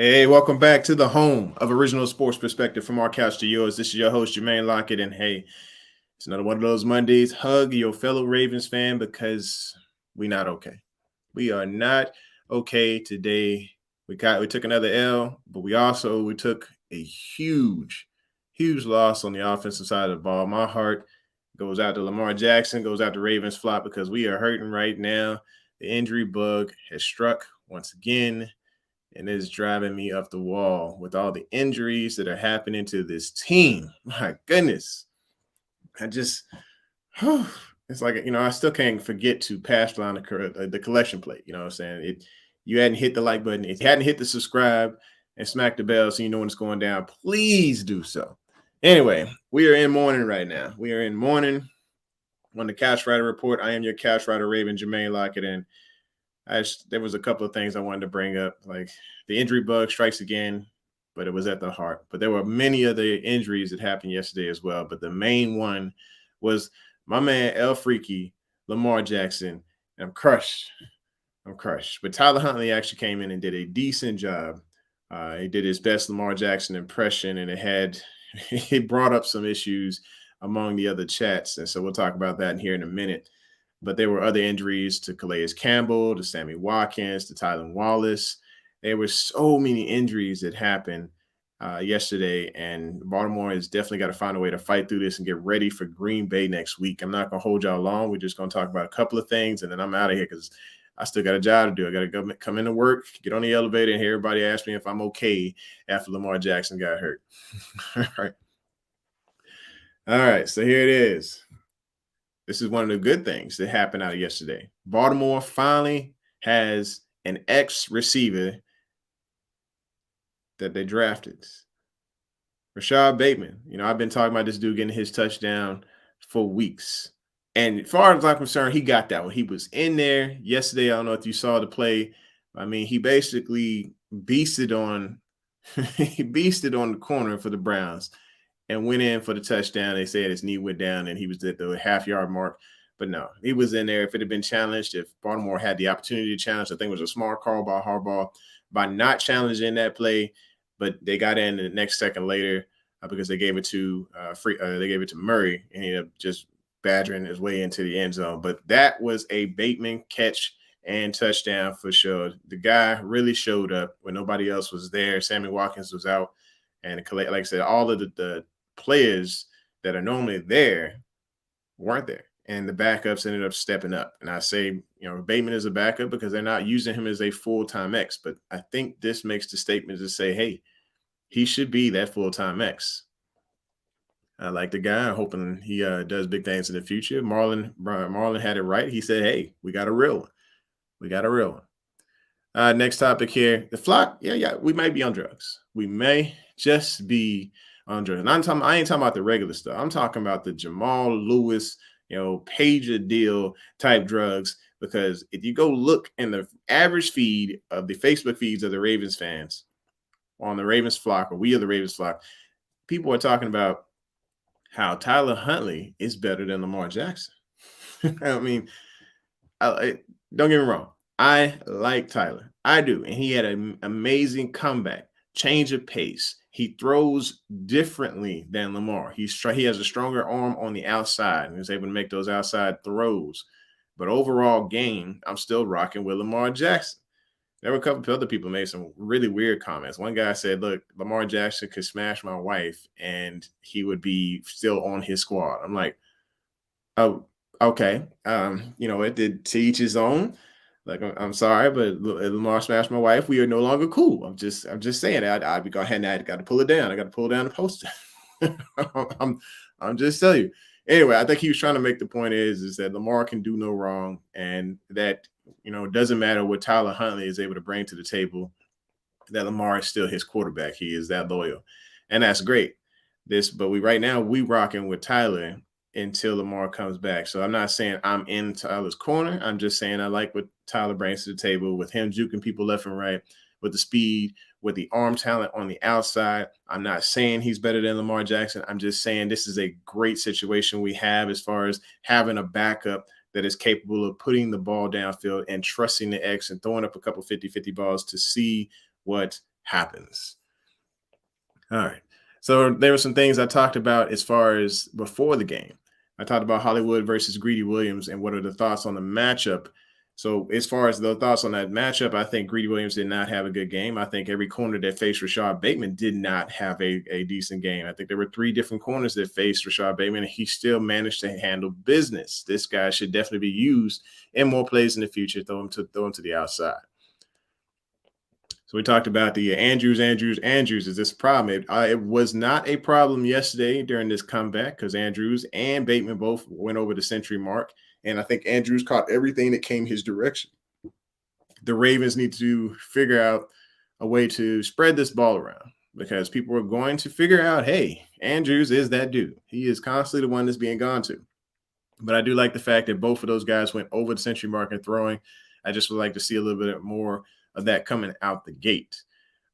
Hey, welcome back to the home of original sports perspective from our couch to yours. This is your host, Jermaine Lockett, and hey, it's another one of those Mondays. Hug your fellow Ravens fan because we not okay. We are not okay today. We took another L, but we took a huge loss on the offensive side of the ball. My heart goes out to Lamar Jackson, goes out to Ravens flop because we are hurting right now. The injury bug has struck once again and it's driving me up the wall with all the injuries that are happening to this team. My goodness. I just, it's like, I still can't forget to pass down the collection plate. You know what I'm saying? You hadn't hit the like button, if you hadn't hit the subscribe and smack the bell so you know when it's going down, please do so. Anyway, we are in mourning right now. We are in mourning on the Couch Rider Report. I am your Couch Rider Raven, Jermaine Lockett, and there was a couple of things I wanted to bring up, like the injury bug strikes again, but it was at the heart. But there were many other injuries that happened yesterday as well. But the main one was my man El Freaky, Lamar Jackson. And I'm crushed. But Tyler Huntley actually came in and did a decent job. He did his best Lamar Jackson impression, and it brought up some issues among the other chats. And so we'll talk about that here in a minute. But there were other injuries to Calais Campbell, to Sammy Watkins, to Tylan Wallace. There were so many injuries that happened yesterday, and Baltimore has definitely got to find a way to fight through this and get ready for Green Bay next week. I'm not going to hold y'all long. We're just going to talk about a couple of things, and then I'm out of here because I still got a job to do. I got to go come into work, get on the elevator, and hear everybody ask me if I'm okay after Lamar Jackson got hurt. All right, so here it is. This is one of the good things that happened out of yesterday. Baltimore finally has an ex-receiver that they drafted. Rashad Bateman. I've been talking about this dude getting his touchdown for weeks. And as far as I'm concerned, he got that one. He was in there yesterday. I don't know if you saw the play. I mean, he basically beasted on the corner for the Browns and went in for the touchdown. They said his knee went down and he was at the half-yard mark. But no, he was in there. If it had been challenged, if Baltimore had the opportunity to challenge, I think it was a smart call by Harbaugh by not challenging that play. But they got in the next second later because they gave it to Murray, and he ended up just badgering his way into the end zone. But that was a Bateman catch and touchdown for sure. The guy really showed up when nobody else was there. Sammy Watkins was out. And like I said, all of the players that are normally there weren't there. And the backups ended up stepping up. And I say, Bateman is a backup because they're not using him as a full-time X. But I think this makes the statement to say, hey, he should be that full-time X. I like the guy. I'm hoping he does big things in the future. Marlon had it right. He said, hey, we got a real one. Next topic here. The flock. Yeah, we might be on drugs. We may just be on drugs. And I ain't talking about the regular stuff. I'm talking about the Jamal Lewis, pager deal type drugs. Because if you go look in the average feed of the Facebook feeds of the Ravens fans on the Ravens flock, or we are the Ravens flock, people are talking about how Tyler Huntley is better than Lamar Jackson. I mean, don't get me wrong. I like Tyler. I do. And he had an amazing comeback, change of pace. He throws differently than Lamar. He has a stronger arm on the outside and is able to make those outside throws. But overall game, I'm still rocking with Lamar Jackson. There were a couple of other people made some really weird comments. One guy said, look, Lamar Jackson could smash my wife and he would be still on his squad. I'm like, oh, okay. It did to each his own. Like, I'm sorry, but Lamar smashed my wife. We are no longer cool. I'm just saying that. I'd be going ahead and I got to pull it down. I got to pull down the poster. I'm just telling you. Anyway, I think he was trying to make the point is that Lamar can do no wrong, and that it doesn't matter what Tyler Huntley is able to bring to the table. That Lamar is still his quarterback. He is that loyal, and that's great. But right now we rocking with Tyler until Lamar comes back. So I'm not saying I'm in Tyler's corner. I'm just saying I like what Tyler brings to the table with him juking people left and right, with the speed, with the arm talent on the outside. I'm not saying he's better than Lamar Jackson. I'm just saying this is a great situation we have as far as having a backup that is capable of putting the ball downfield and trusting the X and throwing up a couple 50-50 balls to see what happens. All right. So there were some things I talked about as far as before the game. I talked about Hollywood versus Greedy Williams and what are the thoughts on the matchup. So as far as the thoughts on that matchup, I think Greedy Williams did not have a good game. I think every corner that faced Rashad Bateman did not have a decent game. I think there were 3 different corners that faced Rashad Bateman, and he still managed to handle business. This guy should definitely be used in more plays in the future. Throw him to the outside. So we talked about the Andrews. Is this a problem? It was not a problem yesterday during this comeback because Andrews and Bateman both went over the century mark. And I think Andrews caught everything that came his direction. The Ravens need to figure out a way to spread this ball around because people are going to figure out, hey, Andrews is that dude. He is constantly the one that's being gone to. But I do like the fact that both of those guys went over the century mark and throwing. I just would like to see a little bit more of that coming out the gate.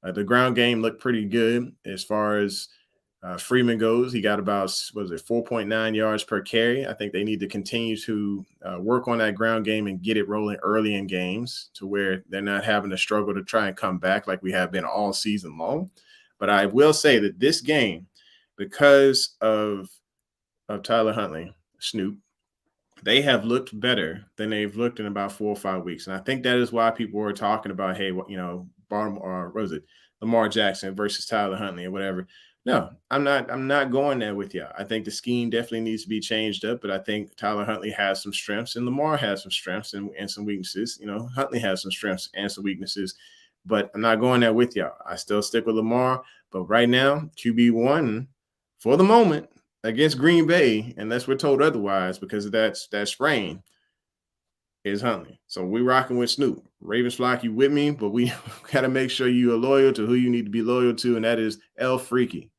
The ground game looked pretty good as far as Freeman goes. He got about, 4.9 yards per carry. I think they need to continue to work on that ground game and get it rolling early in games to where they're not having to struggle to try and come back like we have been all season long. But I will say that this game, because of Tyler Huntley, Snoop, they have looked better than they've looked in about 4 or 5 weeks. And I think that is why people were talking about, hey, Baltimore, what was it? Lamar Jackson versus Tyler Huntley or whatever. No, I'm not going there with you. I think the scheme definitely needs to be changed up, but I think Tyler Huntley has some strengths and Lamar has some strengths and some weaknesses. Huntley has some strengths and some weaknesses, but I'm not going there with y'all. I still stick with Lamar, but right now, QB1 for the moment against Green Bay, unless we're told otherwise because of that sprain, is Huntley. So we rocking with Snoop. Ravens flock, you with me, but we got to make sure you are loyal to who you need to be loyal to, and that is El Freaky.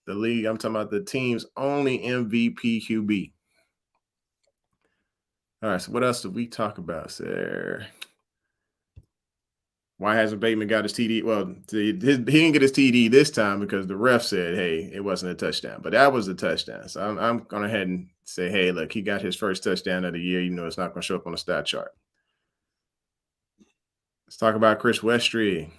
The league, I'm talking about the team's only MVP QB. All right, so what else did we talk about, sir? Why hasn't Bateman got his TD? Well, he didn't get his TD this time because the ref said, hey, it wasn't a touchdown. But that was a touchdown. So I'm going ahead and say, hey, look, he got his first touchdown of the year. It's not going to show up on the stat chart. Let's talk about Chris Westry.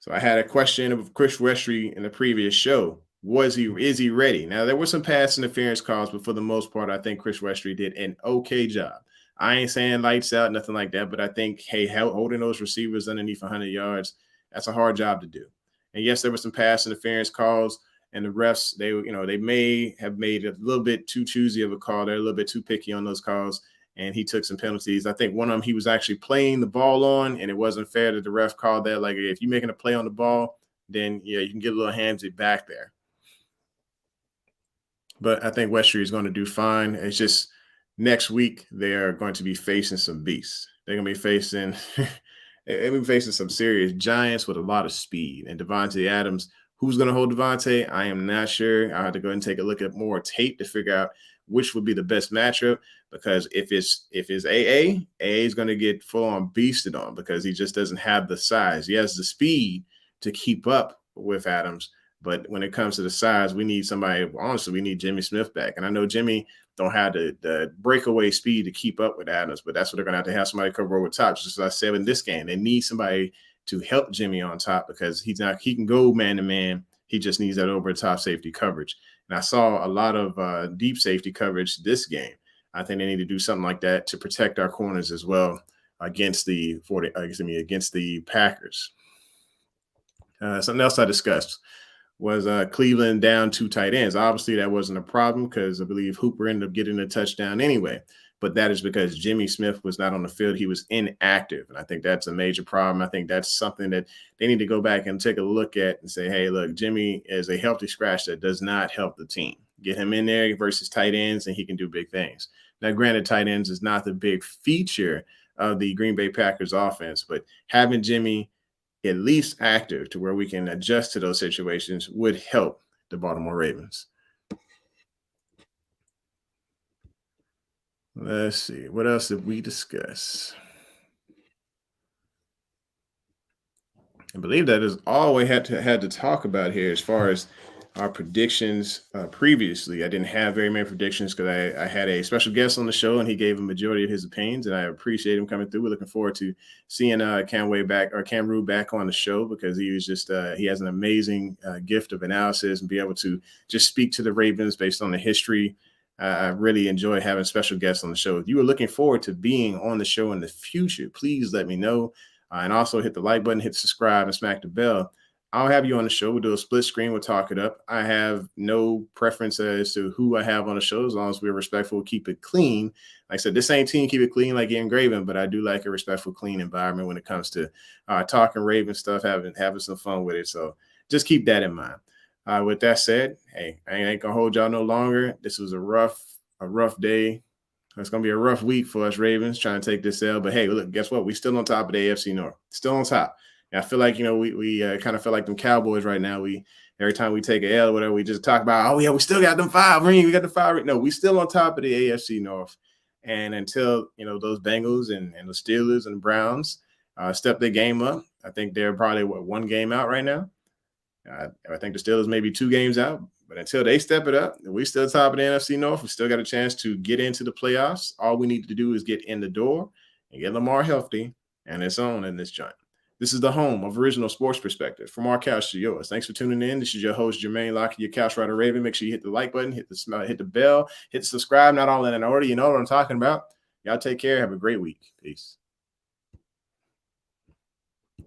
So I had a question of Chris Westry in the previous show. Is he ready? Now, there were some pass interference calls, but for the most part, I think Chris Westry did an okay job. I ain't saying lights out, nothing like that, but I think, hey, holding those receivers underneath 100 yards, that's a hard job to do. And yes, there were some pass interference calls, and the refs, they may have made a little bit too choosy of a call. They're a little bit too picky on those calls, and he took some penalties. I think one of them he was actually playing the ball on, and it wasn't fair that the ref called that. Like, if you're making a play on the ball, then, yeah, you can get a little handsy back there. But I think Westry is going to do fine. It's just next week they are going to be facing some beasts. They're going to be facing some serious giants with a lot of speed. And Devontae Adams, who's going to hold Devontae? I am not sure. I'll have to go and take a look at more tape to figure out which would be the best matchup. Because if it's AA is going to get full on beasted on because he just doesn't have the size. He has the speed to keep up with Adams. But when it comes to the size, we need somebody. Honestly, we need Jimmy Smith back. And I know Jimmy don't have the breakaway speed to keep up with Adams, but that's what they're going to have somebody cover over top. Just as I said in this game, they need somebody to help Jimmy on top because he can go man to man. He just needs that over top safety coverage. And I saw a lot of deep safety coverage this game. I think they need to do something like that to protect our corners as well against the Packers. Something else I discussed was Cleveland down 2 tight ends. Obviously, that wasn't a problem because I believe Hooper ended up getting a touchdown anyway. But that is because Jimmy Smith was not on the field. He was inactive. And I think that's a major problem. I think that's something that they need to go back and take a look at and say, hey, look, Jimmy is a healthy scratch that does not help the team. Get him in there versus tight ends, and he can do big things. Now, granted, tight ends is not the big feature of the Green Bay Packers offense, but having Jimmy at least active to where we can adjust to those situations would help the Baltimore Ravens. Let's see. What else did we discuss? I believe that is all we had to talk about here as far as our predictions previously. I didn't have very many predictions because I had a special guest on the show and he gave a majority of his opinions, and I appreciate him coming through. We're looking forward to seeing Cam Rue back on the show because he was just he has an amazing gift of analysis and be able to just speak to the Ravens based on the history. I really enjoy having special guests on the show. If you are looking forward to being on the show in the future, please let me know. And also hit the like button, hit subscribe, and smack the bell. I'll have you on the show. We'll do a split screen. We'll talk it up. I have no preference as to who I have on the show, as long as we're respectful, keep it clean. Like I said, this ain't team keep it clean like getting Graven, but I do like a respectful, clean environment when it comes to talking Raven stuff, having some fun with it. So just keep that in mind. With that said, hey, I ain't gonna hold y'all no longer. This was a rough day. It's gonna be a rough week for us Ravens trying to take this L. But hey, look, guess what? We still on top of the AFC North. Still on top. And I feel like we kind of feel like them Cowboys right now. We every time we take a L, whatever, we just talk about, oh yeah, we still got them 5 rings. We got the 5 rings. No, we still on top of the AFC North. And until those Bengals and the Steelers and the Browns step their game up, I think they're probably one game out right now. I think the Steelers may be 2 games out, but until they step it up, we still top of the NFC North. We still got a chance to get into the playoffs. All we need to do is get in the door and get Lamar healthy, and it's on in this joint. This is the home of original sports perspective. From our couch to yours. Thanks for tuning in. This is your host, Jermaine Locke, your couch rider Raven. Make sure you hit the like button, hit the bell, hit subscribe. Not all in an order. You know what I'm talking about. Y'all take care. Have a great week. Peace.